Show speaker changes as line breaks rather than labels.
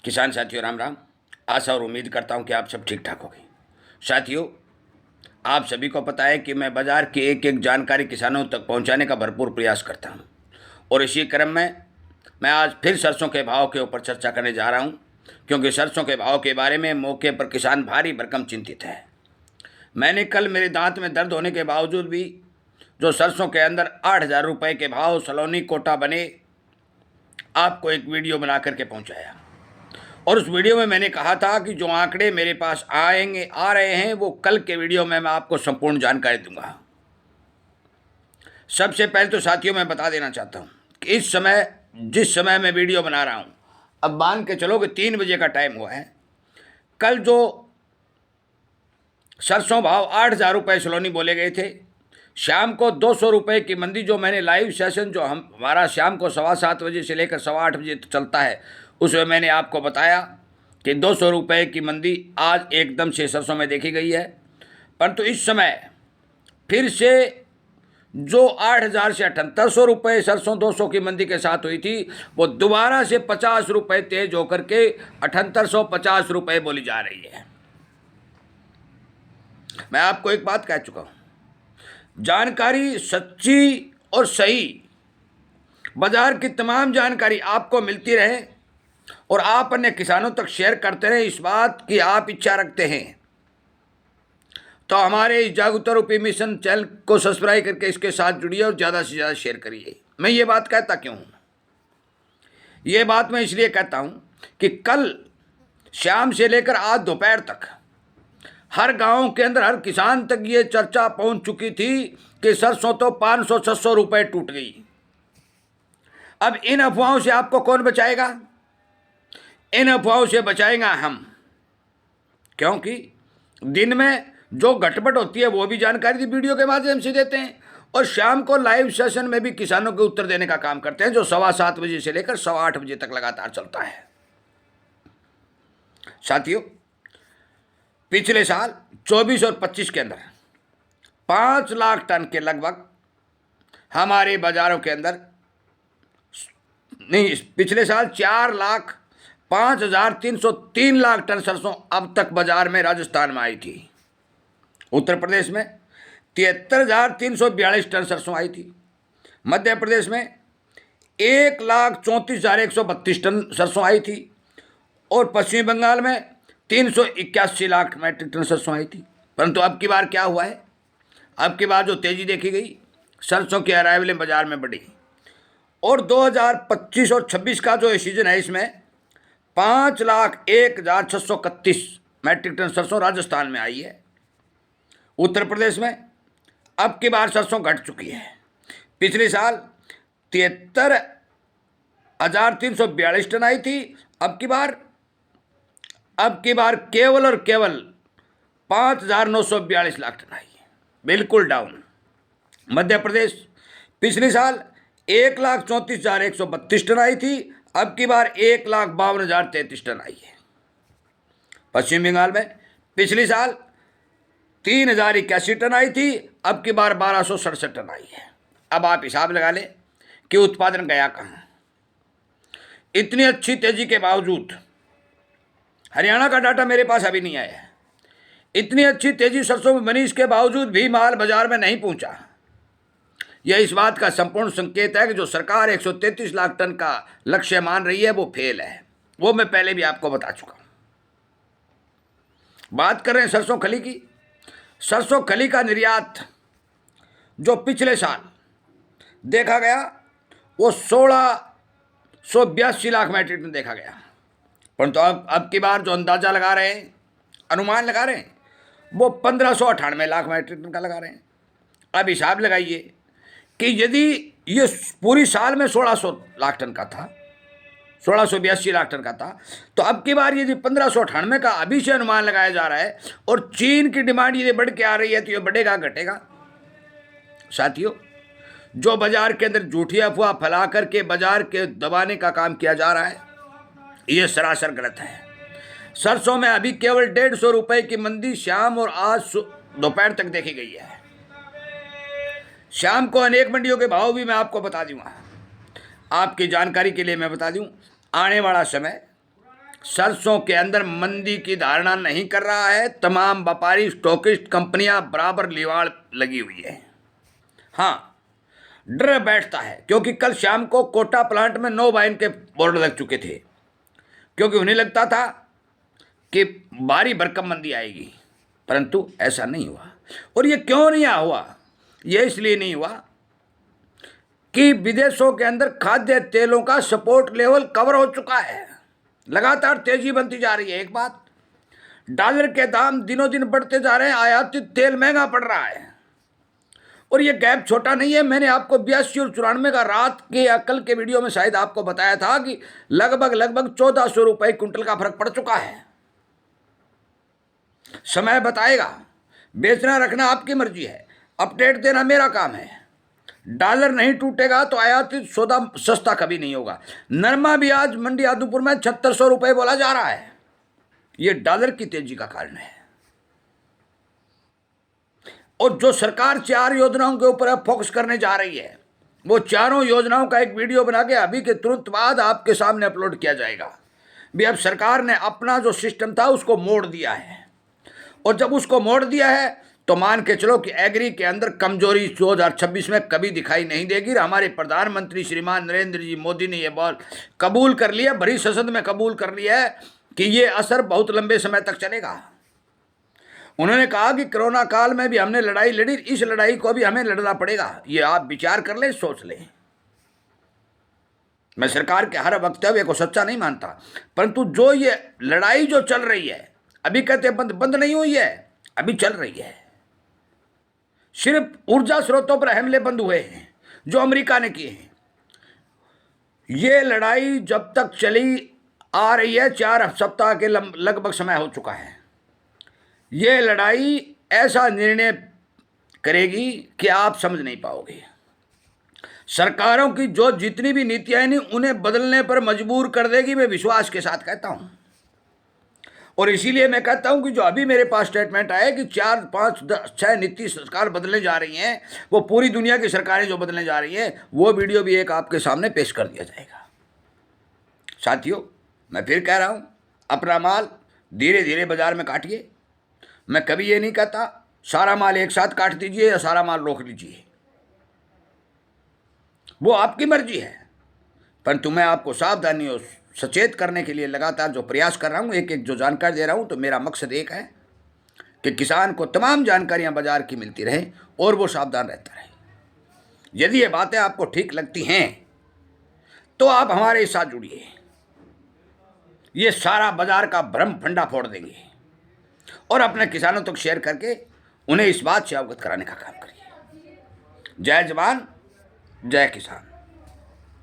किसान साथियों राम राम। आशा और उम्मीद करता हूं कि आप सब ठीक ठाक होंगे। साथियों, आप सभी को पता है कि मैं बाजार की एक एक जानकारी किसानों तक पहुंचाने का भरपूर प्रयास करता हूं और इसी क्रम में मैं आज फिर सरसों के भाव के ऊपर चर्चा करने जा रहा हूं, क्योंकि सरसों के भाव के बारे में मौके पर किसान भारी भरकम चिंतित है। मैंने कल मेरे दांत में दर्द होने के बावजूद भी जो सरसों के अंदर 8,000 रुपये के भाव सलोनी कोटा बने, आपको एक वीडियो बना करके पहुंचाया और उस वीडियो में मैंने कहा था कि जो आंकड़े मेरे पास आ रहे हैं वो कल के वीडियो में मैं आपको संपूर्ण जानकारी दूंगा। सबसे पहले तो साथियों मैं बता देना चाहता हूं कि इस समय जिस समय मैं वीडियो बना रहा हूं, अब मान के चलो कि 3 बजे का टाइम हुआ है। कल जो सरसों भाव 8,000 रुपये सलोनी बोले गए थे, शाम को 200 रुपये की मंदी, जो मैंने लाइव सेशन जो हमारा शाम को 7:15 बजे से लेकर 8:15 बजे तक चलता है, उसमें मैंने आपको बताया कि 200 रुपये की मंदी आज एकदम से सरसों में देखी गई है। परंतु इस समय फिर से जो 8,000 से 7,800 रुपये सरसों 200 की मंदी के साथ हुई थी, वो दोबारा से 50 रुपये तेज होकर के 7,850 रुपये बोली जा रही है। मैं आपको एक बात कह चुका हूँ, जानकारी सच्ची और सही, बाजार की तमाम जानकारी आपको मिलती रहे और आप अन्य किसानों तक शेयर करते रहें, इस बात की आप इच्छा रखते हैं तो हमारे इस जागरूकता रूपी मिशन चैनल को सब्सक्राइब करके इसके साथ जुड़िए और ज़्यादा से ज़्यादा शेयर करिए। मैं ये बात कहता क्यों हूँ? ये बात मैं इसलिए कहता हूँ कि कल शाम से लेकर आज दोपहर तक हर गांव के अंदर, हर किसान तक ये चर्चा पहुंच चुकी थी कि सरसों तो 500-600 रुपये टूट गई। अब इन अफवाहों से आपको कौन बचाएगा? इन अफवाहों से बचाएगा हम, क्योंकि दिन में जो घटपट होती है वो भी जानकारी वीडियो के माध्यम से देते हैं और शाम को लाइव सेशन में भी किसानों के उत्तर देने का काम करते हैं, जो 7:15 बजे से लेकर 8:15 बजे तक लगातार चलता है। साथियों, पिछले साल 24 और 25 के अंदर 5 लाख टन के लगभग हमारे बाजारों के अंदर, नहीं, पिछले साल 4,05,303 लाख टन सरसों अब तक बाजार में राजस्थान में आई थी। उत्तर प्रदेश में 73,342 टन सरसों आई थी। मध्य प्रदेश में 1,34,132 टन सरसों आई थी और पश्चिम बंगाल में 381 लाख मैट्रिक टन सरसों आई थी। परंतु अब की बार क्या हुआ है? अब की बार जो तेजी देखी गई, सरसों की अराइवलें बाजार में बढ़ी और 2025 और 26 का जो सीजन है, इसमें 5,01,631 मैट्रिक टन सरसों राजस्थान में आई है। उत्तर प्रदेश में अब की बार सरसों घट चुकी है। पिछले साल 73,342 टन आई थी, अब की बार केवल और केवल 5,942 लाख टन आई है, बिल्कुल डाउन। मध्य प्रदेश पिछले साल 1,34,132 टन आई थी, अब की बार 1,52,033 टन आई है। पश्चिम बंगाल में पिछले साल 3,081 टन आई थी, अब की बार 1,267 टन आई है। अब आप हिसाब लगा लें कि उत्पादन गया कहाँ। इतनी अच्छी तेजी के बावजूद, हरियाणा का डाटा मेरे पास अभी नहीं आया है, इतनी अच्छी तेजी सरसों में बनी, इसके बावजूद भी माल बाजार में नहीं पहुंचा। यह इस बात का संपूर्ण संकेत है कि जो सरकार 133 लाख टन का लक्ष्य मान रही है वो फेल है। वो मैं पहले भी आपको बता चुका हूं। बात कर रहे हैं सरसों खली की। सरसों खली का निर्यात जो पिछले साल देखा गया वो 1,682 लाख मैट्रिक टन देखा गया, परंतु अब की बार जो अंदाजा लगा रहे हैं, अनुमान लगा रहे हैं, वो 1,598 लाख मैट्रिक टन का लगा रहे हैं। अब हिसाब लगाइए कि यदि ये पूरी साल में 1,600 लाख टन का था, 1,682 लाख टन का था, तो अब की बार यदि 1,598 का अभी से अनुमान लगाया जा रहा है और चीन की डिमांड यदि बढ़ के आ रही है तो ये बढ़ेगा घटेगा? साथियों, जो बाजार के अंदर झूठी अफवाह फैला करके बाजार के दबाने का काम किया जा रहा है, ये सरासर गलत है। सरसों में अभी केवल 150 रुपये की मंदी शाम और आज दोपहर तक देखी गई है। शाम को अनेक मंडियों के भाव भी मैं आपको बता दूंगा। आपकी जानकारी के लिए मैं बता दूं, आने वाला समय सरसों के अंदर मंदी की धारणा नहीं कर रहा है। तमाम व्यापारी स्टॉकिस्ट कंपनियां बराबर लिवाड़ लगी हुई है। हाँ, डर बैठता है क्योंकि कल शाम को कोटा प्लांट में 9 वाइन के बोर्ड लग चुके थे, क्योंकि उन्हें लगता था कि भारी भरकम मंदी आएगी, परंतु ऐसा नहीं हुआ। और ये क्यों नहीं हुआ? ये इसलिए नहीं हुआ कि विदेशों के अंदर खाद्य तेलों का सपोर्ट लेवल कवर हो चुका है, लगातार तेजी बनती जा रही है। एक बात, डॉलर के दाम दिनों दिन बढ़ते जा रहे हैं, आयातित तेल महंगा पड़ रहा है, और ये गैप छोटा नहीं है। मैंने आपको 82 और 94 का रात के या कल के वीडियो में शायद आपको बताया था कि लगभग 1400 रुपए क्विंटल का फर्क पड़ चुका है। समय बताएगा, बेचना रखना आपकी मर्जी है, अपडेट देना मेरा काम है। डॉलर नहीं टूटेगा तो आयातित सौदा सस्ता कभी नहीं होगा। नरमा भी आज मंडी आदमपुर में 7600 रुपए बोला जा रहा है। यह डॉलर की तेजी का कारण है। और जो सरकार 4 योजनाओं के ऊपर फोकस करने जा रही है, वो चारों योजनाओं का एक वीडियो बना के अभी के तुरंत बाद आपके सामने अपलोड किया जाएगा। भी अब सरकार ने अपना जो सिस्टम था उसको मोड़ दिया है, और जब उसको मोड़ दिया है तो मान के चलो कि एग्री के अंदर कमजोरी 2026 में कभी दिखाई नहीं देगी। हमारे प्रधानमंत्री श्रीमान नरेंद्र जी मोदी ने यह बात कबूल कर लिया, भरी संसद में कबूल कर लिया है कि ये असर बहुत लंबे समय तक चलेगा। उन्होंने कहा कि कोरोना काल में भी हमने लड़ाई लड़ी, इस लड़ाई को भी हमें लड़ना पड़ेगा। ये आप विचार कर लें, सोच लें। मैं सरकार के हर वक्तव्य को सच्चा नहीं मानता, परंतु जो ये लड़ाई जो चल रही है, अभी कहते बंद नहीं हुई है, अभी चल रही है। सिर्फ ऊर्जा स्रोतों पर हमले बंद हुए हैं जो अमेरिका ने किए हैं। ये लड़ाई जब तक चली आ रही है, 4 सप्ताह के लगभग समय हो चुका है। ये लड़ाई ऐसा निर्णय करेगी कि आप समझ नहीं पाओगे। सरकारों की जो जितनी भी नीतियां नहीं, उन्हें बदलने पर मजबूर कर देगी, मैं विश्वास के साथ कहता हूं। और इसीलिए मैं कहता हूं कि जो अभी मेरे पास स्टेटमेंट आया कि 4, 5, 6 नीति सरकार बदलने जा रही हैं, वो पूरी दुनिया की सरकारें जो बदलने जा रही हैं, वो वीडियो भी एक आपके सामने पेश कर दिया जाएगा। साथियों, मैं फिर कह रहा हूं, अपना माल धीरे धीरे बाजार में काटिए। मैं कभी ये नहीं कहता सारा माल एक साथ काट दीजिए या सारा माल रोक लीजिए, वो आपकी मर्जी है, परंतु मैं आपको सावधानी और सचेत करने के लिए लगातार जो प्रयास कर रहा हूं, एक एक जो जानकारी दे रहा हूं, तो मेरा मकसद एक है कि किसान को तमाम जानकारियां बाजार की मिलती रहे और वो सावधान रहता रहे। यदि ये बातें आपको ठीक लगती हैं तो आप हमारे साथ जुड़िए। ये सारा बाजार का भ्रम फंडा फोड़ देंगे और अपने किसानों तक शेयर करके उन्हें इस बात से अवगत कराने का काम करिए। जय जवान, जय किसान।